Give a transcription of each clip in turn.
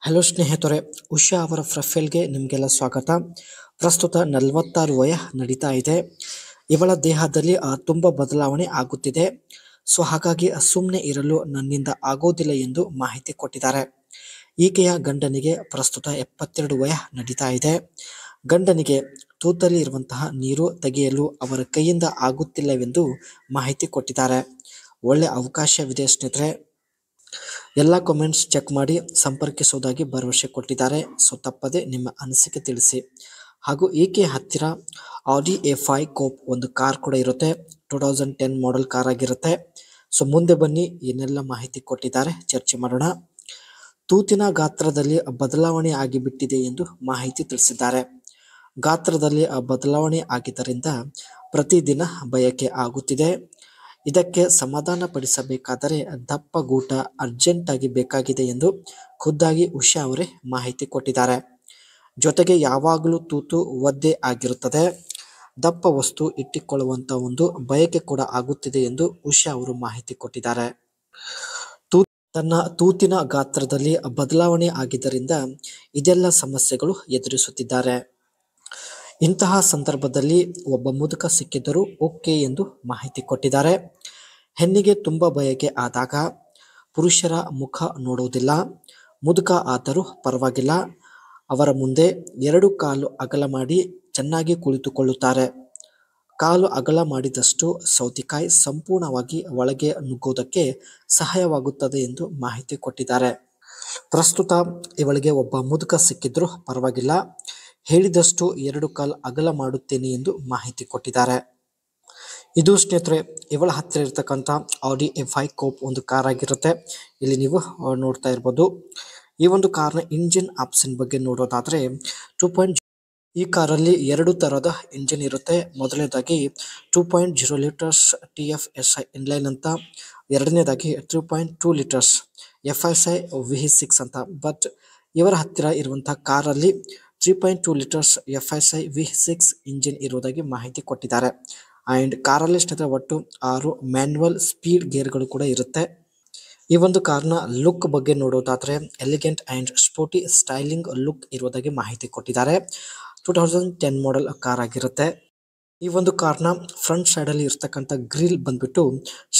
Hello ಸ್ನೇಹಿತರೆ, ಉಷಾ ಅವರ ಪ್ರೊಫೈಲ್ಗೆ ನಿಮಗೆಲ್ಲ ಸ್ವಾಗತ. ಪ್ರಸ್ತುತ 46 ವಯ ನಡೀತಾ ಇದೆ. ಇವಳ ದೇಹದಲ್ಲಿ ತುಂಬ ಬದಲಾವಣೆ ಆಗುತ್ತಿದೆ. ಸೊ ಹಾಗಾಗಿ ಸುಮ್ಮನೆ ಇರಲು ನನ್ನಿಂದ ಆಗೋದಿಲ್ಲ ಎಂದು ಮಾಹಿತಿ ಕೊಟ್ಟಿದ್ದಾರೆ. ಈಕೆಯ ಗಂಡನಿಗೆ ಪ್ರಸ್ತುತ 72 ವಯ ನಡೀತಾ ಇದೆ. ಗಂಡನಿಗೆ ತೂತಲ್ಲಿ ಇರುವಂತಹ ನೀರು ತೆಗೆಯಲು ಅವರ ಕೈಯಿಂದ ಆಗುತ್ತಿಲ್ಲವೆಂದು ಮಾಹಿತಿ ಕೊಟ್ಟಿದ್ದಾರೆ. ಒಳ್ಳೆ ಅವಕಾಶವಿದೆ ಸ್ನೇಹಿತರೆ. ಎಲ್ಲ ಕಾಮೆಂಟ್ಸ್ ಚೆಕ್ ಮಾಡಿ ಸಂಪರ್ಕಿಸುವುದಾಗಿ ಭರವಸೆ ಕೊಟ್ಟಿದ್ದಾರೆ. ಸೊ ತಪ್ಪದೆ ನಿಮ್ಮ ಅನಿಸಿಕೆ ತಿಳಿಸಿ. ಹಾಗೂ ಈಕೆ ಹತ್ತಿರ ಆಡಿ A5 ಕೋಪ್ ಒಂದು ಕಾರ್ ಕೂಡ ಇರುತ್ತೆ. 2010 ಮಾಡೆಲ್ ಕಾರ್ ಆಗಿರುತ್ತೆ. ಸೊ ಮುಂದೆ ಬನ್ನಿ ಏನೆಲ್ಲ ಮಾಹಿತಿ ಕೊಟ್ಟಿದ್ದಾರೆ ಚರ್ಚೆ ಮಾಡೋಣ. ತೂತಿನ ಗಾತ್ರದಲ್ಲಿ ಬದಲಾವಣೆ ಆಗಿಬಿಟ್ಟಿದೆ ಎಂದು ಮಾಹಿತಿ ತಿಳಿಸಿದ್ದಾರೆ. ಗಾತ್ರದಲ್ಲಿ ಬದಲಾವಣೆ ಆಗಿದ್ದರಿಂದ ಪ್ರತಿದಿನ ಬಯಕೆ ಆಗುತ್ತಿದೆ. ಇದಕ್ಕೆ ಸಮಾಧಾನ ಪಡಿಸಬೇಕಾದರೆ ದಪ್ಪ ಗೂಟ ಅರ್ಜೆಂಟ್ ಆಗಿ ಬೇಕಾಗಿದೆ ಎಂದು ಖುದ್ದಾಗಿ ಉಷಾ ಅವರೇ ಮಾಹಿತಿ ಕೊಟ್ಟಿದ್ದಾರೆ. ಜೊತೆಗೆ ಯಾವಾಗಲೂ ತೂತು ಒದ್ದೆ ಆಗಿರುತ್ತದೆ, ದಪ್ಪ ವಸ್ತು ಇಟ್ಟುಕೊಳ್ಳುವಂತ ಒಂದು ಬಯಕೆ ಕೂಡ ಆಗುತ್ತಿದೆ ಎಂದು ಉಷಾ ಅವರು ಮಾಹಿತಿ ಕೊಟ್ಟಿದ್ದಾರೆ. ತನ್ನ ತೂತಿನ ಗಾತ್ರದಲ್ಲಿ ಬದಲಾವಣೆ ಆಗಿದ್ದರಿಂದ ಇದೆಲ್ಲ ಸಮಸ್ಯೆಗಳು ಎದುರಿಸುತ್ತಿದ್ದಾರೆ. ಇಂತಹ ಸಂದರ್ಭದಲ್ಲಿ ಒಬ್ಬ ಮುದುಕ ಸಿಕ್ಕಿದ್ದರೂ ಓಕೆ ಎಂದು ಮಾಹಿತಿ ಕೊಟ್ಟಿದ್ದಾರೆ. ಹೆಣ್ಣಿಗೆ ತುಂಬ ಬಯಕೆ ಆದಾಗ ಪುರುಷರ ಮುಖ ನೋಡುವುದಿಲ್ಲ. ಮುದುಕ ಆದರೂ ಪರವಾಗಿಲ್ಲ, ಅವರ ಮುಂದೆ 2 ಕಾಲು ಅಗಲ ಮಾಡಿ ಚೆನ್ನಾಗಿ ಕುಳಿತುಕೊಳ್ಳುತ್ತಾರೆ. ಕಾಲು ಅಗಲ ಮಾಡಿದಷ್ಟು ಸೌತೆಕಾಯಿ ಸಂಪೂರ್ಣವಾಗಿ ಒಳಗೆ ನುಗ್ಗುವುದಕ್ಕೆ ಸಹಾಯವಾಗುತ್ತದೆ ಎಂದು ಮಾಹಿತಿ ಕೊಟ್ಟಿದ್ದಾರೆ. ಪ್ರಸ್ತುತ ಇವಳಿಗೆ ಒಬ್ಬ ಮುದುಕ ಸಿಕ್ಕಿದ್ರೂ ಪರವಾಗಿಲ್ಲ, ಹೇಳಿದಷ್ಟು 2 ಕಾಲು ಅಗಲ ಮಾಡುತ್ತೇನೆ ಎಂದು ಮಾಹಿತಿ ಕೊಟ್ಟಿದ್ದಾರೆ. ಇದು ಸ್ನೇಹಿತರೆ ಇವಳ ಹತ್ತಿರ ಇರತಕ್ಕಂಥ ಆಡಿ A5 ಕೋಪ್ ಒಂದು ಕಾರ್ ಆಗಿರುತ್ತೆ. ಇಲ್ಲಿ ನೀವು ನೋಡ್ತಾ ಇರ್ಬೋದು. ಈ ಒಂದು ಕಾರ್ನ ಇಂಜಿನ್ ಆಪ್ಷನ್ ಬಗ್ಗೆ ನೋಡೋದಾದ್ರೆ 2.0 ಈ ಕಾರಲ್ಲಿ 2 ತರಹದ ಇಂಜಿನ್ ಇರುತ್ತೆ. ಮೊದಲನೇದಾಗಿ 2.0 ಲೀಟರ್ಸ್ TFSI ಇನ್ಲೈನ್ ಅಂತ, ಎರಡನೇದಾಗಿ 3.2 ಲೀಟರ್ಸ್ FSI V6 ಅಂತ. ಬಟ್ ಇವರ ಹತ್ತಿರ ಇರುವಂತಹ ಕಾರಲ್ಲಿ 3.2 ಲೀಟರ್ಸ್ FSI V6 ಇಂಜಿನ್ ಇರುವುದಾಗಿ ಮಾಹಿತಿ ಕೊಟ್ಟಿದ್ದಾರೆ. ಆ್ಯಂಡ್ ಕಾರಲ್ಲಿ ಸ್ನೇಹಿತರೆ ಒಟ್ಟು 6 ಮ್ಯಾನ್ಯುವಲ್ ಸ್ಪೀಡ್ ಗೇರ್ಗಳು ಕೂಡ ಇರುತ್ತೆ. ಈ ಒಂದು ಕಾರ್ನ ಲುಕ್ ಬಗ್ಗೆ ನೋಡೋದಾದ್ರೆ elegant and sporty styling look ಇರುವುದಾಗಿ ಮಾಹಿತಿ ಕೊಟ್ಟಿದ್ದಾರೆ. 2010 ಮಾಡೆಲ್ ಕಾರ್ ಆಗಿರುತ್ತೆ. ಈ ಒಂದು ಕಾರ್ನ ಫ್ರಂಟ್ ಸೈಡಲ್ಲಿ ಇರ್ತಕ್ಕಂಥ ಗ್ರಿಲ್ ಬಂದ್ಬಿಟ್ಟು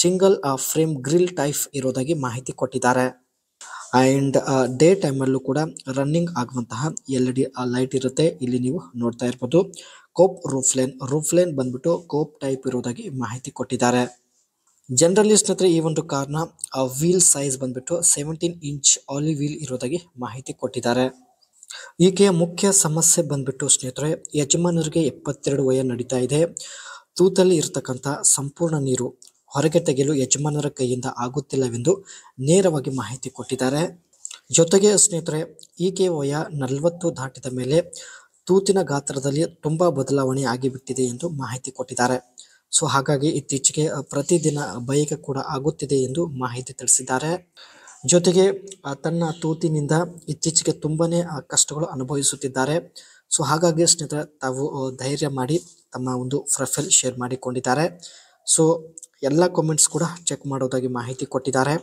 ಸಿಂಗಲ್ ಫ್ರೇಮ್ ಗ್ರಿಲ್ ಟೈಪ್ ಇರೋದಾಗಿ ಮಾಹಿತಿ ಕೊಟ್ಟಿದ್ದಾರೆ. ಆ್ಯಂಡ್ ಡೇ ಟೈಮಲ್ಲೂ ಕೂಡ ರನ್ನಿಂಗ್ ಆಗುವಂತಹ LED ಲೈಟ್ ಇರುತ್ತೆ. ಇಲ್ಲಿ ನೀವು ನೋಡ್ತಾ ಇರ್ಬೋದು. ಕೋಪ್ ರೂಫ್ ಲೈನ್ ಬಂದ್ಬಿಟ್ಟು ಕೋಪ್ ಟೈಪ್ ಇರೋದಾಗಿ ಮಾಹಿತಿ ಕೊಟ್ಟಿದ್ದಾರೆ. ಜನರಲಿ ಸ್ನೇಹಿತರೆ ಈ ಒಂದು ಕಾರ್ನ ವೀಲ್ ಸೈಜ್ ಬಂದ್ಬಿಟ್ಟು 17 ಇಂಚ್ ಆಲಿ ವೀಲ್ ಇರೋದಾಗಿ ಮಾಹಿತಿ ಕೊಟ್ಟಿದ್ದಾರೆ. ಈಕೆಯ ಮುಖ್ಯ ಸಮಸ್ಯೆ ಬಂದ್ಬಿಟ್ಟು ಸ್ನೇಹಿತರೆ ಯಜಮಾನರಿಗೆ 72 ವಯ ನಡೀತಾ ಇದೆ. ತೂತಲ್ಲಿ ಇರತಕ್ಕಂಥ ಸಂಪೂರ್ಣ ನೀರು ಹೊರಗೆ ತೆಗೆಯಲು ಯಜಮಾನರ ಕೈಯಿಂದ ಆಗುತ್ತಿಲ್ಲವೆಂದು ನೇರವಾಗಿ ಮಾಹಿತಿ ಕೊಟ್ಟಿದ್ದಾರೆ. ಜೊತೆಗೆ ಸ್ನೇಹಿತರೆ ಈಕೆ ವಯ 40 ದಾಟಿದ ಮೇಲೆ ತೂತಿನ ಗಾತ್ರದಲ್ಲಿ ತುಂಬ ಬದಲಾವಣೆ ಆಗಿಬಿಟ್ಟಿದೆ ಎಂದು ಮಾಹಿತಿ ಕೊಟ್ಟಿದ್ದಾರೆ. ಸೊ ಹಾಗಾಗಿ ಇತ್ತೀಚೆಗೆ ಪ್ರತಿದಿನ ಬಯಕೆ ಕೂಡ ಆಗುತ್ತಿದೆ ಎಂದು ಮಾಹಿತಿ ತಿಳಿಸಿದ್ದಾರೆ. ಜೊತೆಗೆ ತನ್ನ ತೂತಿನಿಂದ ಇತ್ತೀಚೆಗೆ ತುಂಬಾನೇ ಕಷ್ಟಗಳು ಅನುಭವಿಸುತ್ತಿದ್ದಾರೆ. ಸೊ ಹಾಗಾಗಿ ಸ್ನೇಹಿತರೆ ತಾವು ಧೈರ್ಯ ಮಾಡಿ ತಮ್ಮ ಒಂದು ಪ್ರೊಫೈಲ್ ಶೇರ್ ಮಾಡಿಕೊಂಡಿದ್ದಾರೆ. ಸೊ ಎಲ್ಲ ಕಾಮೆಂಟ್ಸ್ ಕೂಡ ಚೆಕ್ ಮಾಡೋದಾಗಿ ಮಾಹಿತಿ ಕೊಟ್ಟಿದ್ದಾರೆ.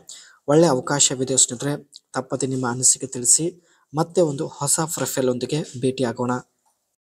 ಒಳ್ಳೆ ಅವಕಾಶವಿದೆ ಸ್ನೇಹಿತರೆ, ತಪ್ಪದೆ ನಿಮ್ಮ ಅನಿಸಿಕೆ ತಿಳಿಸಿ. ಮತ್ತೆ ಒಂದು ಹೊಸ ಪ್ರೊಫೈಲ್ ಒಂದಿಗೆ ಭೇಟಿ ಆಗೋಣ.